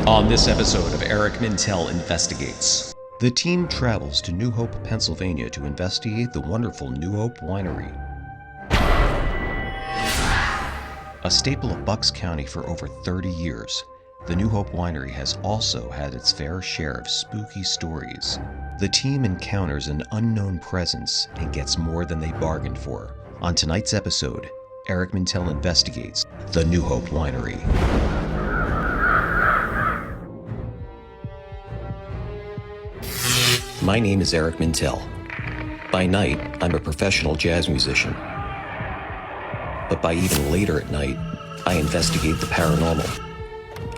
On this episode of Eric Mintel Investigates, the team travels to New Hope, Pennsylvania to investigate the wonderful New Hope Winery. A staple of Bucks County for over 30 years, the New Hope Winery has also had its fair share of spooky stories. The team encounters an unknown presence and gets more than they bargained for. On tonight's episode, Eric Mintel Investigates the New Hope Winery. My name is Eric Mintel. By night, I'm a professional jazz musician. But by even later at night, I investigate the paranormal.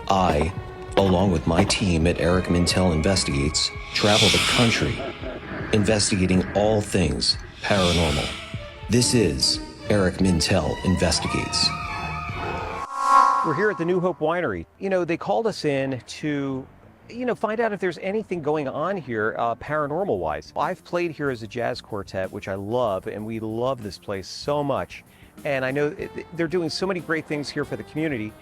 I, along with my team at Eric Mintel Investigates, travel the country, investigating all things paranormal. This is Eric Mintel Investigates. We're here at the New Hope Winery. They called us in to find out if there's anything going on here paranormal-wise. I've played here as a jazz quartet, which I love, and we love this place so much. And I know they're doing so many great things here for the community.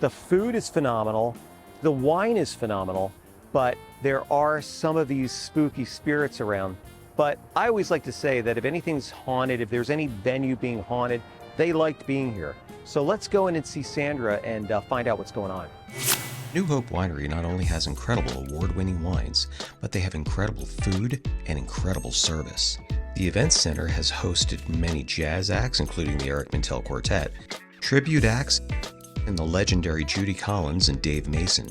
The food is phenomenal, the wine is phenomenal, but there are some of these spooky spirits around. But I always like to say that if anything's haunted, if there's any venue being haunted, they liked being here. So let's go in and see Sandra and find out what's going on. New Hope Winery not only has incredible award-winning wines, but they have incredible food and incredible service. The Events Center has hosted many jazz acts, including the Eric Mintel Quartet, tribute acts, and the legendary Judy Collins and Dave Mason.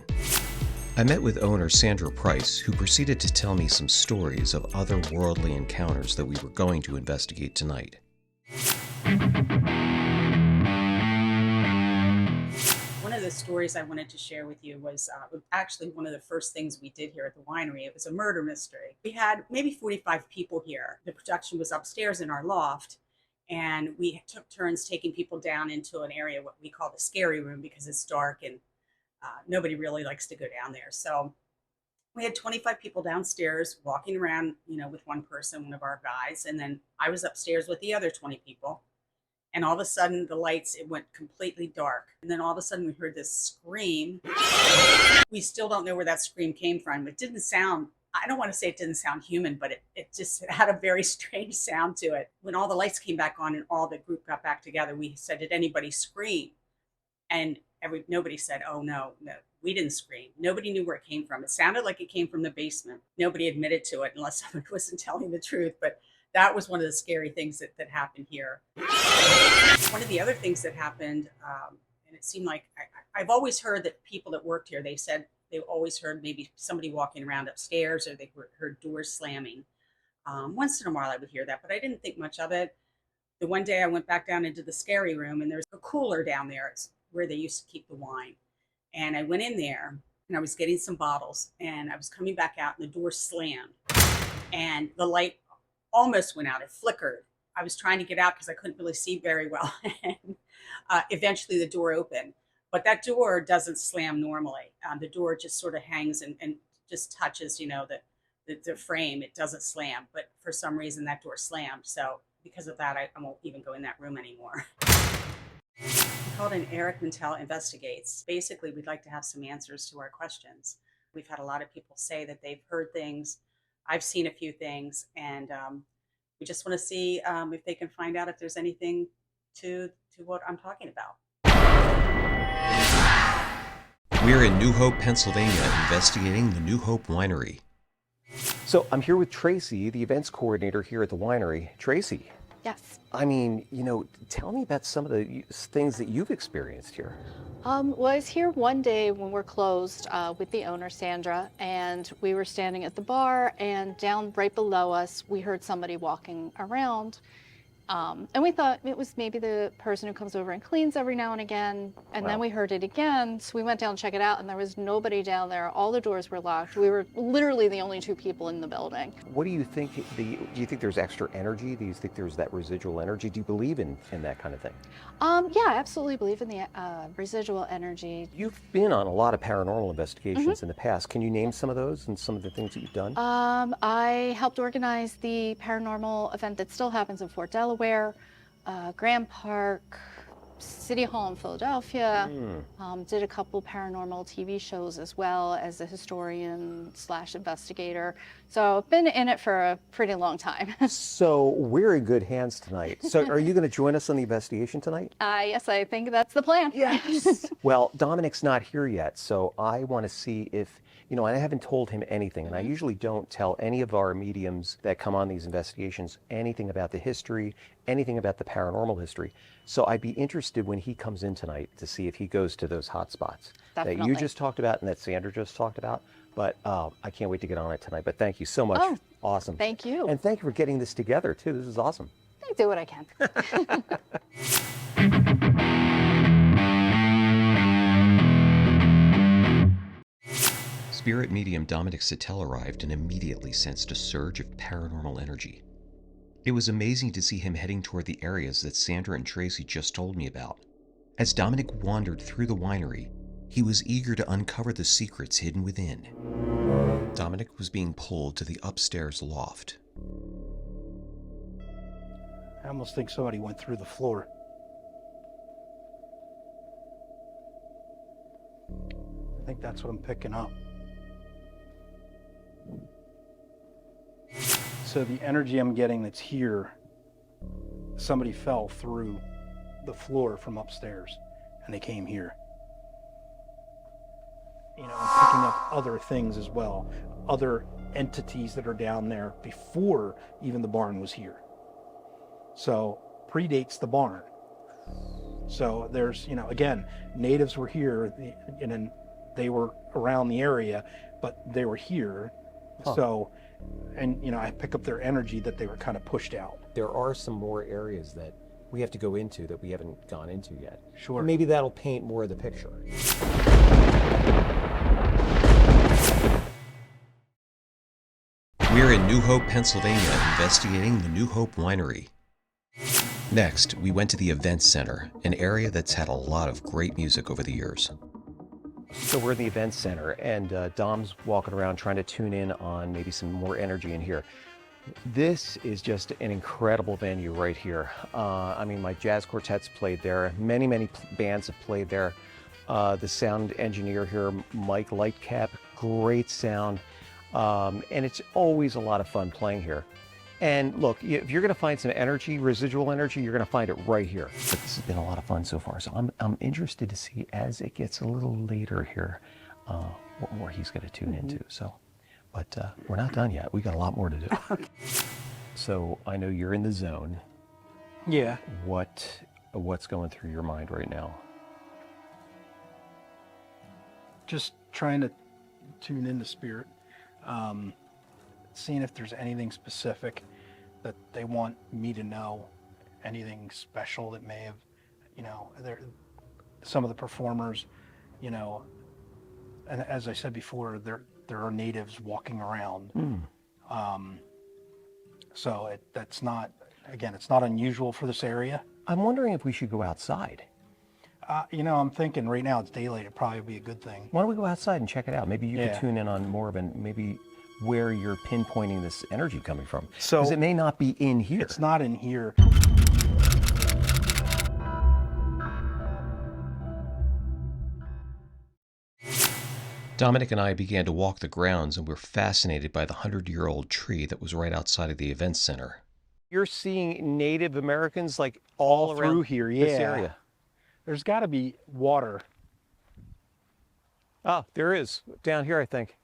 I met with owner Sandra Price, who proceeded to tell me some stories of otherworldly encounters that we were going to investigate tonight. One of the stories I wanted to share with you was actually one of the first things we did here at the winery. It was a murder mystery. We had maybe 45 people here. The production was upstairs in our loft, and we took turns taking people down into an area, what we call the scary room, because it's dark and nobody really likes to go down there. So we had 25 people downstairs walking around, with one person, one of our guys, and then I was upstairs with the other 20 people. And all of a sudden, the lights, it went completely dark. And then all of a sudden, we heard this scream. We still don't know where that scream came from. It didn't sound, I don't want to say it didn't sound human, but it just had a very strange sound to it. When all the lights came back on and all the group got back together, we said, did anybody scream? And nobody said, oh, no, we didn't scream. Nobody knew where it came from. It sounded like it came from the basement. Nobody admitted to it unless someone wasn't telling the truth. But that was one of the scary things that happened here. One of the other things that happened, and it seemed like I've always heard that people that worked here, they said they always heard maybe somebody walking around upstairs, or they heard doors slamming. Once in a while I would hear that, but I didn't think much of it. The one day I went back down into the scary room, and there's a cooler down there. It's where they used to keep the wine. And I went in there, and I was getting some bottles, and I was coming back out, and the door slammed. And the light almost went out. It flickered. I was trying to get out because I couldn't really see very well. And eventually the door opened. But that door doesn't slam normally. The door just sort of hangs and just touches, the frame. It doesn't slam. But for some reason, that door slammed. So because of that, I won't even go in that room anymore. It's called an Eric Mintel Investigates. Basically, we'd like to have some answers to our questions. We've had a lot of people say that they've heard things. I've seen a few things, and we just want to see if they can find out if there's anything to what I'm talking about. We're in New Hope, Pennsylvania, investigating the New Hope Winery. So I'm here with Traci, the events coordinator here at the winery. Traci. Yes. Tell me about some of the things that you've experienced here. Well, I was here one day when we're closed with the owner, Sandra, and we were standing at the bar, and down right below us, we heard somebody walking around. And we thought it was maybe the person who comes over and cleans every now and again. And Wow. then we heard it again. So we went down to check it out, and there was nobody down there. All the doors were locked. We were literally the only two people in the building. What do you think? Do you think there's extra energy? Do you think there's that residual energy? Do you believe in that kind of thing? Yeah, I absolutely believe in the residual energy. You've been on a lot of paranormal investigations in the past. Can you name some of those and some of the things that you've done? I helped organize the paranormal event that still happens in Fort Delaware, Graham Park, City Hall in Philadelphia, did a couple paranormal TV shows as well as a historian / investigator. So I've been in it for a pretty long time. So we're in good hands tonight. So are you going to join us on the investigation tonight? Yes, I think that's the plan. Yes. Well, Dominic's not here yet, so I want to see if, I haven't told him anything, and I usually don't tell any of our mediums that come on these investigations anything about the history, anything about the paranormal history. So I'd be interested when he comes in tonight to see if he goes to those hot spots that you just talked about and that Sandra just talked about. But I can't wait to get on it tonight. But thank you so much. Oh, awesome. Thank you. And thank you for getting this together, too. This is awesome. I do what I can. Spirit medium Dominic arrived and immediately sensed a surge of paranormal energy. It was amazing to see him heading toward the areas that Sandra and Traci just told me about. As Dominic wandered through the winery, he was eager to uncover the secrets hidden within. Dominic was being pulled to the upstairs loft. I almost think somebody went through the floor. I think that's what I'm picking up. So the energy I'm getting that's here, somebody fell through the floor from upstairs and they came here. I'm picking up other things as well, other entities that are down there before even the barn was here. So predates the barn. So there's, again, natives were here and they were around the area, but they were here. Huh. So, and I pick up their energy that they were kind of pushed out. There are some more areas that we have to go into that we haven't gone into yet. Sure. Maybe that'll paint more of the picture. We're in New Hope, Pennsylvania, investigating the New Hope Winery. Next, we went to the Events Center, an area that's had a lot of great music over the years. So we're in the Events Center, and Dom's walking around trying to tune in on maybe some more energy in here. This is just an incredible venue right here. My jazz quartets played there. Many bands have played there. The sound engineer here, Mike Lightcap, great sound. And it's always a lot of fun playing here. And look, if you're going to find some energy, residual energy, you're going to find it right here. But this has been a lot of fun so far. So I'm interested to see as it gets a little later here, what more he's going to tune into. So, but we're not done yet. We got a lot more to do. So I know you're in the zone. Yeah. What's going through your mind right now? Just trying to tune into spirit. Seeing if there's anything specific that they want me to know, anything special that may have, some of the performers, and as I said before, there are natives walking around. So that's not, again, it's not unusual for this area. I'm wondering if we should go outside. I'm thinking right now it's daylight, it'd probably be a good thing. Why don't we go outside and check it out? Maybe you could tune in on more of maybe where you're pinpointing this energy coming from. So because it may not be in here. It's not in here. Dominic and I began to walk the grounds and were fascinated by the 100-year-old tree that was right outside of the Events Center. You're seeing Native Americans like all around through here, this area. There's got to be water. Oh, there is down here, I think.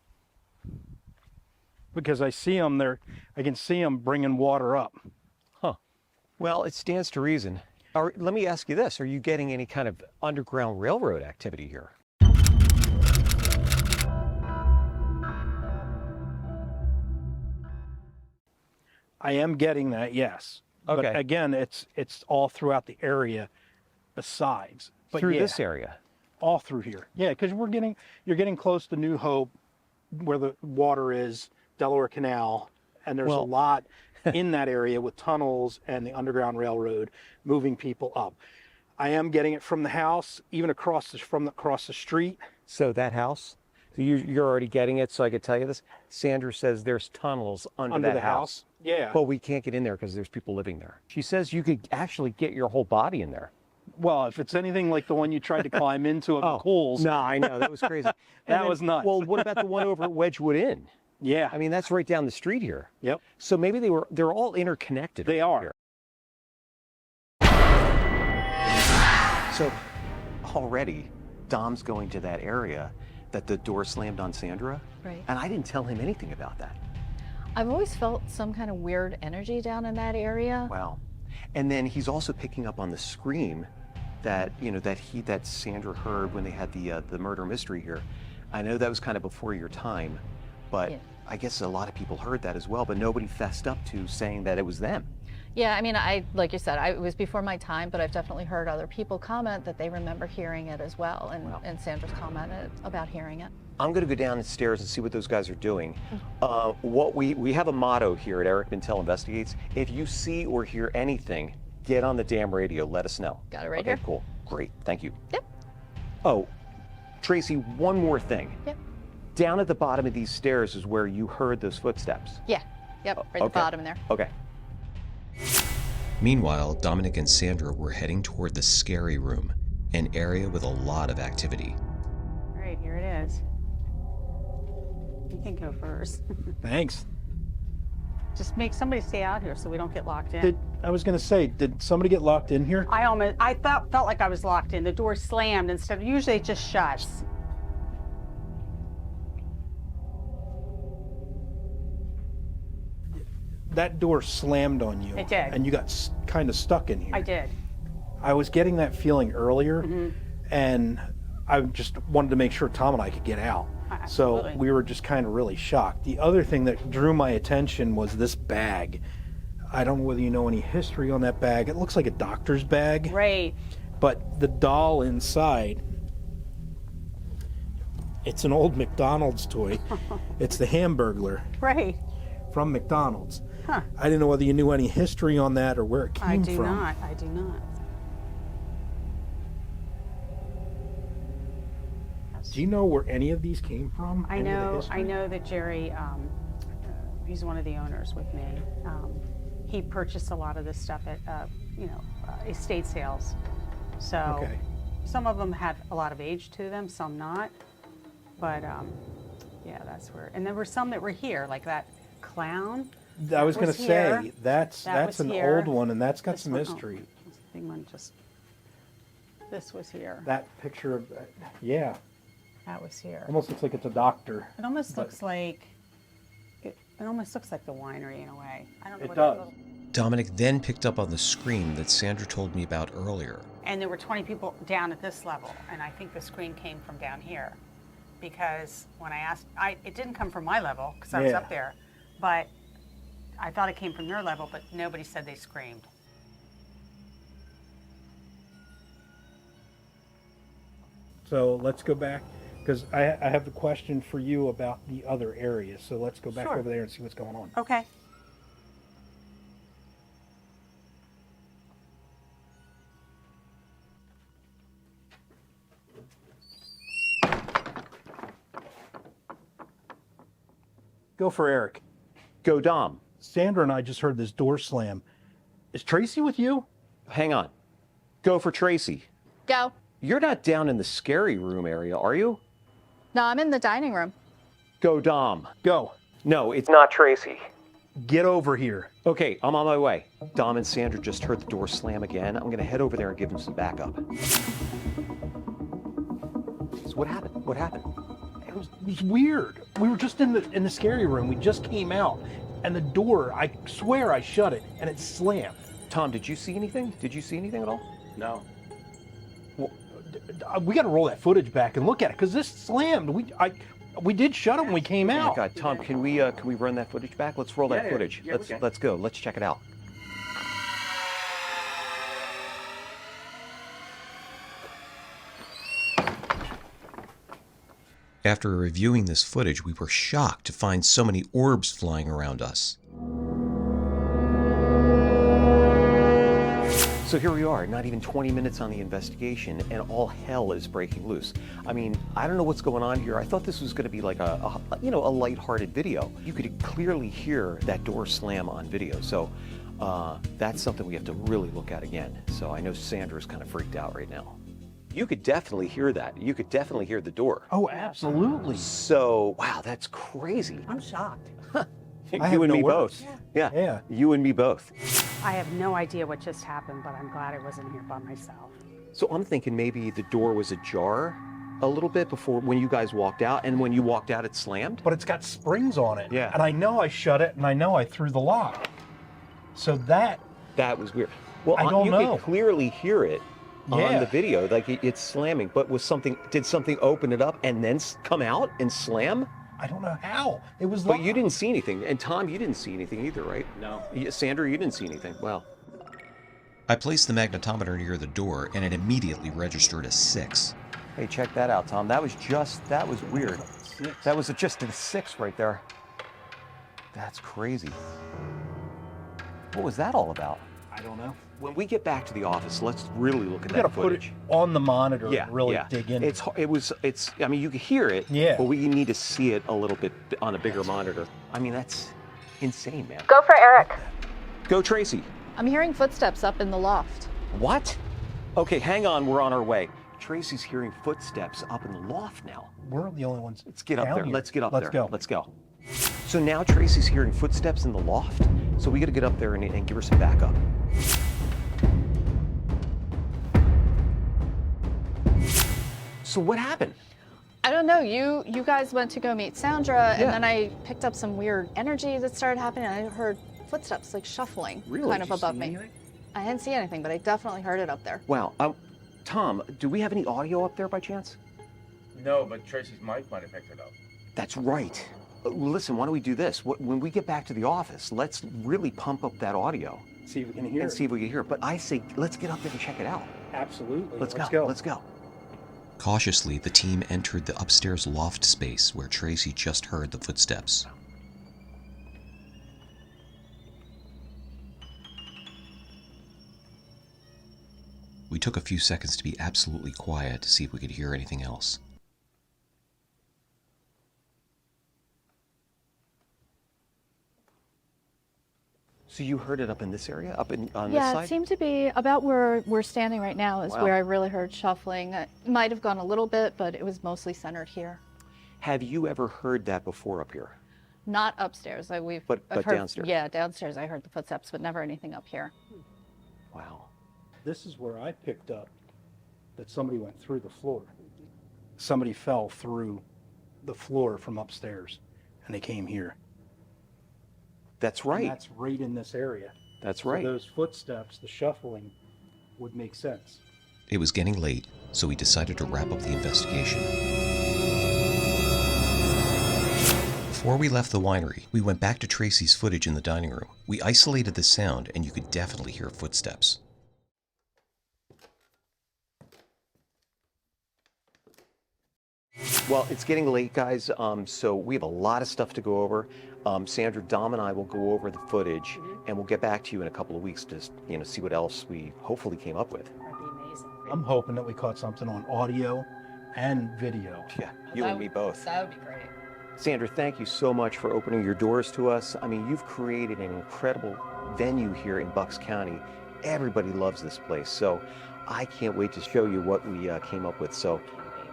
Because I see them there, I can see them bringing water up. Huh. Well, it stands to reason. Let me ask you this: are you getting any kind of underground railroad activity here? I am getting that, yes. Okay. But again, it's all throughout the area besides. But through this area? All through here. Yeah, because you're getting close to New Hope, where the water is, Delaware Canal, and there's a lot in that area with tunnels and the Underground Railroad moving people up. I am getting it from the house, even across the street. So that house? So you're already getting it, so I could tell you this. Sandra says there's tunnels under that house. Yeah. But we can't get in there because there's people living there. She says you could actually get your whole body in there. Well, if it's anything like the one you tried to climb into at Coles. No, I know, that was crazy. That was nuts. Well, what about the one over at Wedgwood Inn? Yeah. I mean, that's right down the street here. Yep. So maybe they're all interconnected. They are. Here. So already, Dom's going to that area that the door slammed on Sandra. Right. And I didn't tell him anything about that. I've always felt some kind of weird energy down in that area. Wow. And then he's also picking up on the scream that, that Sandra heard when they had the murder mystery here. I know that was kind of before your time, but Yeah. I guess a lot of people heard that as well, but nobody fessed up to saying that it was them. Yeah, I mean, like you said, it was before my time, but I've definitely heard other people comment that they remember hearing it as well, and Sandra's commented about hearing it. I'm going to go downstairs and see what those guys are doing. We have a motto here at Eric Mintel Investigates. If you see or hear anything, get on the damn radio. Let us know. Got it right okay, here. Cool. Great. Thank you. Yep. Oh, Tracy, one more thing. Yep. Down at the bottom of these stairs is where you heard those footsteps. Yeah. Yep. Right at the bottom there. Okay. Meanwhile, Dominic and Sandra were heading toward the scary room, an area with a lot of activity. All right, here it is. You can go first. Thanks. Just make somebody stay out here so we don't get locked in. I was going to say, did somebody get locked in here? I felt like I was locked in. The door slammed instead of, usually it just shuts. That door slammed on you. It did. And you got kind of stuck in here. I did. I was getting that feeling earlier, and I just wanted to make sure Tom and I could get out. Absolutely. So we were just kind of really shocked. The other thing that drew my attention was this bag. I don't know whether you know any history on that bag. It looks like a doctor's bag. Right. But the doll inside, it's an old McDonald's toy. It's the Hamburglar Right. from McDonald's. Huh. I didn't know whether you knew any history on that or where it came I do from. not. I do not. Do you know where any of these came from? I Any of the know. history? I know that Jerry. He's one of the owners with me. He purchased a lot of this stuff at estate sales. So Okay. some of them had a lot of age to them, some not. But yeah, that's where. And there were some that were here, like that clown. I was going to was here. say that's That was an here. old one, and that's got This some one- history. This big one just. This was here. That picture of yeah, That was here. almost looks like it's a doctor. It almost but- looks like. It almost looks like the winery in a way. I don't know. It what does. that little- Dominic then picked up on the scream that Sandra told me about earlier. And there were 20 people down at this level, and I think the scream came from down here, because when I asked, it didn't come from my level because I was Yeah. up there, but I thought it came from their level, but nobody said they screamed. So let's go back because I have a question for you about the other area. So let's go back Sure. over there and see what's going on. Okay. Go for Eric. Go, Dom. Sandra and I just heard this door slam. Is Tracy with you? Hang on. Go for Tracy. Go. You're not down in the scary room area, are you? No, I'm in the dining room. Go, Dom. Go. No, it's not Tracy. Get over here. Okay, I'm on my way. Dom and Sandra just heard the door slam again. I'm going to head over there and give them some backup. So what happened? What happened? It was weird. We were just in the scary room. We just came out, and the door, I swear I shut it, and it slammed. Tom, did you see anything? Did you see anything at all? No. Well, we got to roll that footage back and look at it because this slammed. We did shut it when we came Oh my out. God, Tom, can we run that footage back? Let's roll that Yeah, footage. yeah, we can. Let's go. Let's check it out. After reviewing this footage, we were shocked to find so many orbs flying around us. So here we are, not even 20 minutes on the investigation, and all hell is breaking loose. I mean, I don't know what's going on here. I thought this was going to be like a lighthearted video. You could clearly hear that door slam on video. So That's something we have to really look at again. So I know Sandra's kind of freaked out right now. You could definitely hear that. You could definitely hear the door. Oh, absolutely. So, wow, that's crazy. I'm shocked. You have and no me words. both. Yeah. Yeah. You and me both. I have no idea what just happened, but I'm glad I wasn't here by myself. So I'm thinking maybe the door was ajar a little bit before when you guys walked out, and when you walked out, it slammed? But it's got springs on it. Yeah. And I know I shut it, and I know I threw the lock. So that That was weird. Well, I don't you know. could clearly hear it on Yeah. the video, like it's slamming. But did something open it up and then come out and slam? I don't know how. It was But locked. you didn't see anything. And Tom, you didn't see anything either, right? No. Sandra, you didn't see anything. Wow. I placed the magnetometer near the door and it immediately registered a 6. Hey, check that out, Tom. That was weird. That was just a 6 right there. That's crazy. What was that all about? I don't know. When we get back to the office, let's really look at You gotta that put it footage. on the monitor Yeah, and really yeah. dig in. It's, I mean, you can hear it, Yeah. but we need to see it a little bit on a bigger monitor. I mean, that's insane, man. Go for Eric. Go, Tracy. I'm hearing footsteps up in the loft. What? Okay, hang on, we're on our way. Tracy's hearing footsteps up in the loft now. We're the only ones. Let's get up down there. here. Let's get up Let's there. Go. Let's go. So now Tracy's hearing footsteps in the loft. So we got to get up there and give her some backup. So what happened? I don't know. You guys went to go meet Sandra, Yeah. and then I picked up some weird energy that started happening. I heard footsteps like shuffling, Really? kind of Did you above see me. anything? I didn't see anything, but I definitely heard it up there. Wow. Tom, do we have any audio up there by chance? No, but Tracy's mic might have picked it up. That's right. Listen, why don't we do this? When we get back to the office, let's really pump up that audio See if we can hear and it. see if we can hear it. But I say, let's get up there and check it out. Absolutely. Let's go. Let's go. Cautiously, the team entered the upstairs loft space where Tracy just heard the footsteps. We took a few seconds to be absolutely quiet to see if we could hear anything else. So you heard it up in this area, on this Yeah, side? it seemed to be about where we're standing right now is Wow. where I really heard shuffling. It might have gone a little bit, but it was mostly centered here. Have you ever heard that before up here? Not upstairs. But I've heard, downstairs? Yeah, downstairs I heard the footsteps, but never anything up here. Wow. This is where I picked up that somebody went through the floor. Somebody fell through the floor from upstairs, and they came here. That's And right. that's right in this area. That's So right. those footsteps, the shuffling, would make sense. It was getting late, so we decided to wrap up the investigation. Before we left the winery, we went back to Tracy's footage in the dining room. We isolated the sound, and you could definitely hear footsteps. Well, it's getting late, guys, so we have a lot of stuff to go over. Sandra, Dom, and I will go over the footage, and we'll get back to you in a couple of weeks to see what else we hopefully came up with. That'd be amazing. I'm hoping that we caught something on audio and video. Yeah, you and me both. That would be great. Sandra, thank you so much for opening your doors to us. I mean, you've created an incredible venue here in Bucks County. Everybody loves this place, so I can't wait to show you what we came up with. So,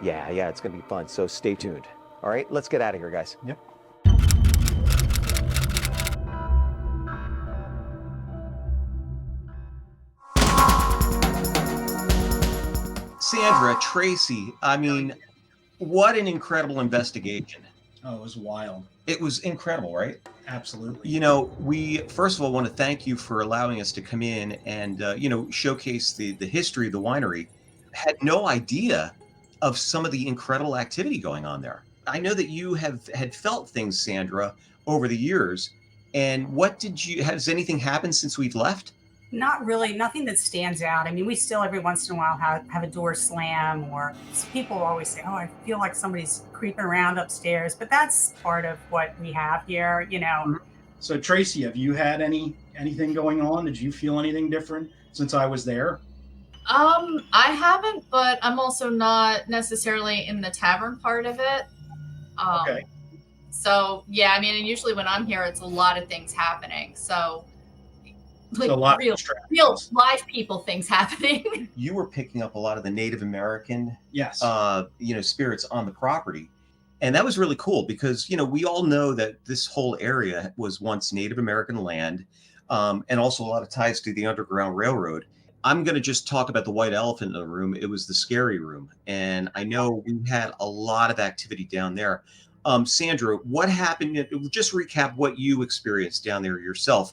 yeah, it's going to be fun. So stay tuned. All right, let's get out of here, guys. Yep. Sandra, Tracy, I mean, what an incredible investigation. Oh, it was wild. It was incredible, right? Absolutely. You know, we first of all want to thank you for allowing us to come in and, showcase the history of the winery. Had no idea of some of the incredible activity going on there. I know that you had felt things, Sandra, over the years. And has anything happened since we've left? Not really, nothing that stands out. I mean, we still every once in a while have a door slam, or people always say, oh, I feel like somebody's creeping around upstairs, but that's part of what we have here, So Tracy, have you had anything going on? Did you feel anything different since I was there? I haven't, but I'm also not necessarily in the tavern part of it. Okay. So yeah, I mean, and usually when I'm here, it's a lot of things happening. So like So a lot of real distractions. live people things happening. You were picking up a lot of the Native American, Yes. spirits on the property. And that was really cool because, we all know that this whole area was once Native American land, and also a lot of ties to the Underground Railroad. I'm going to just talk about the white elephant in the room. It was the scary room. And I know we had a lot of activity down there. Sandra, what happened? Just recap what you experienced down there yourself,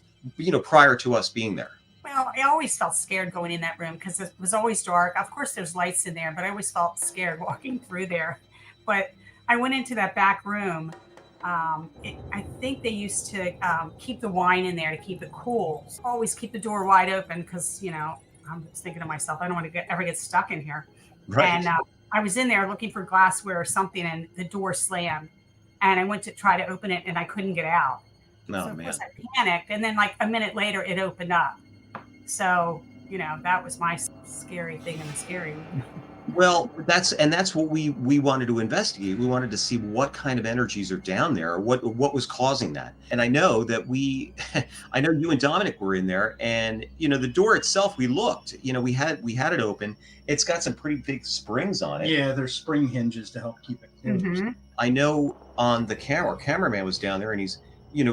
prior to us being there. Well, I always felt scared going in that room because it was always dark. Of course, there's lights in there, but I always felt scared walking through there. But I went into that back room. I think they used to keep the wine in there to keep it cool. So always keep the door wide open because, I'm just thinking to myself, I don't want to ever get stuck in here. Right. And I was in there looking for glassware or something, and the door slammed. And I went to try to open it, and I couldn't get out. Oh, so of man. course I panicked, and then like a minute later, it opened up. So that was my scary thing in the scary room. Well, that's what we wanted to investigate. We wanted to see what kind of energies are down there, or what was causing that. And I know that I know you and Dominic were in there, and the door itself, we looked. We had it open. It's got some pretty big springs on it. Yeah, there's spring hinges to help keep it closed. Mm-hmm. I know on the cameraman was down there, and he's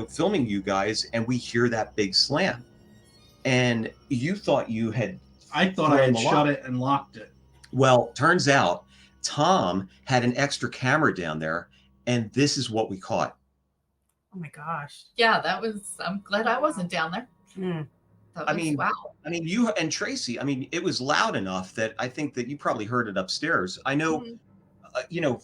filming you guys, and we hear that big slam. And you thought you had. I thought I had shut it and locked it. Well, turns out Tom had an extra camera down there, and this is what we caught. Oh my gosh. Yeah, I'm glad I wasn't down there. Mm. Wow. I mean, you and Traci, it was loud enough that I think that you probably heard it upstairs. I know,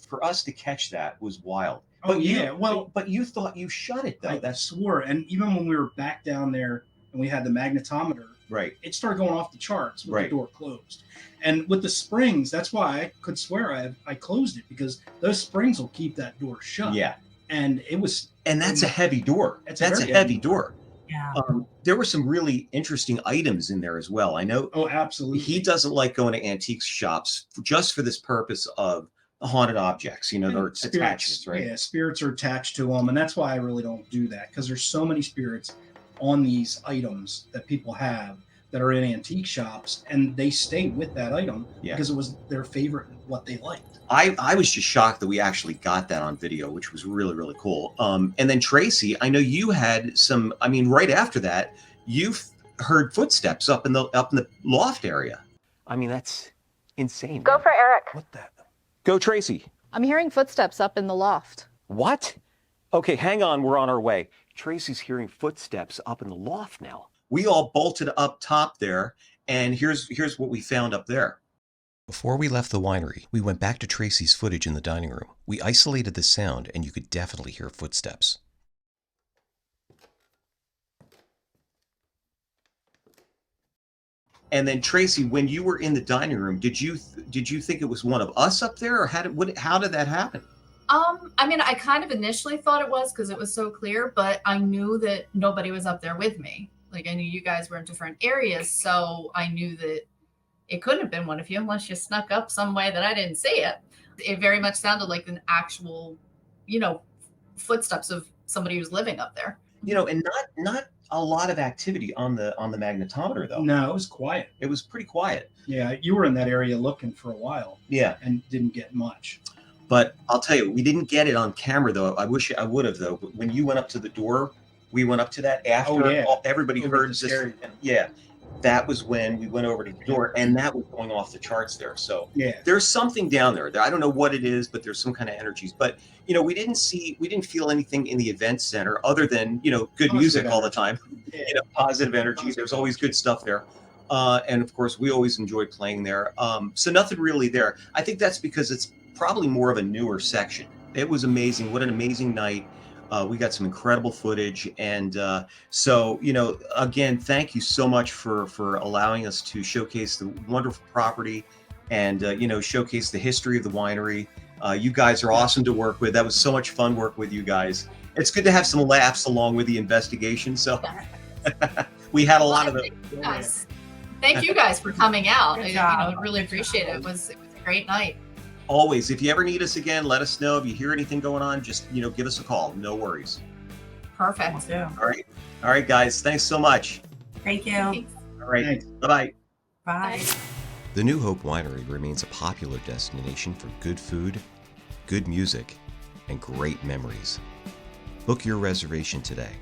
for us to catch that was wild. Oh, yeah. But you thought you shut it, though. I swore. And even when we were back down there and we had the magnetometer, right, it started going off the charts with right. the door closed. And with the springs, that's why I could swear I closed it, because those springs will keep that door shut. Yeah. And it was. And that's a heavy door. That's a heavy door. Yeah. There were some really interesting items in there as well. I know. Oh, absolutely. He doesn't like going to antique shops just for this purpose of haunted objects. Or it's attachments, right? Yeah, spirits are attached to them, and that's why I really don't do that, because there's so many spirits on these items that people have that are in antique shops, and they stay with that item because it was their favorite, what they liked. I was just shocked that we actually got that on video, which was really, really cool. And then Traci, I know you had some. Right after that, you heard footsteps up in the loft area. That's insane. Go for Eric. What the? Go, Traci. I'm hearing footsteps up in the loft. What? Okay, hang on. We're on our way. Traci's hearing footsteps up in the loft now. We all bolted up top there, and here's what we found up there. Before we left the winery, we went back to Traci's footage in the dining room. We isolated the sound, and you could definitely hear footsteps. And then Traci, when you were in the dining room, did you think it was one of us up there, or how did that happen? I kind of initially thought it was because it was so clear, but I knew that nobody was up there with me. Like, I knew you guys were in different areas, so I knew that it couldn't have been one of you unless you snuck up some way that I didn't see it. It very much sounded like an actual, footsteps of somebody who's living up there. And not a lot of activity on the magnetometer, though. No, it was quiet. It was pretty quiet. Yeah, you were in that area looking for a while. Yeah. And didn't get much. But I'll tell you, we didn't get it on camera, though. I wish I would have, though. But when you went up to the door, we went up to that after everybody heard this. Yeah. That was when we went over to the door, and that was going off the charts there. So there's something down there. I don't know what it is, but there's some kind of energies. But, we didn't feel anything in the event center other than, good music all the time, positive energy. There's always good stuff there. And of course, we always enjoy playing there. So nothing really there. I think that's because it's probably more of a newer section. It was amazing. What an amazing night. We got some incredible footage. And so, again, thank you so much for allowing us to showcase the wonderful property and, showcase the history of the winery. You guys are awesome to work with. That was so much fun work with you guys. It's good to have some laughs along with the investigation. So we had a lot of it. Thank you guys for coming out. I really appreciate it. It was a great night. Always, if you ever need us again, let us know. If you hear anything going on, just, give us a call. No worries. Perfect. All right, guys. Thanks so much. Thank you. Thanks. All right. Thanks. Bye-bye. Bye. The New Hope Winery remains a popular destination for good food, good music, and great memories. Book your reservation today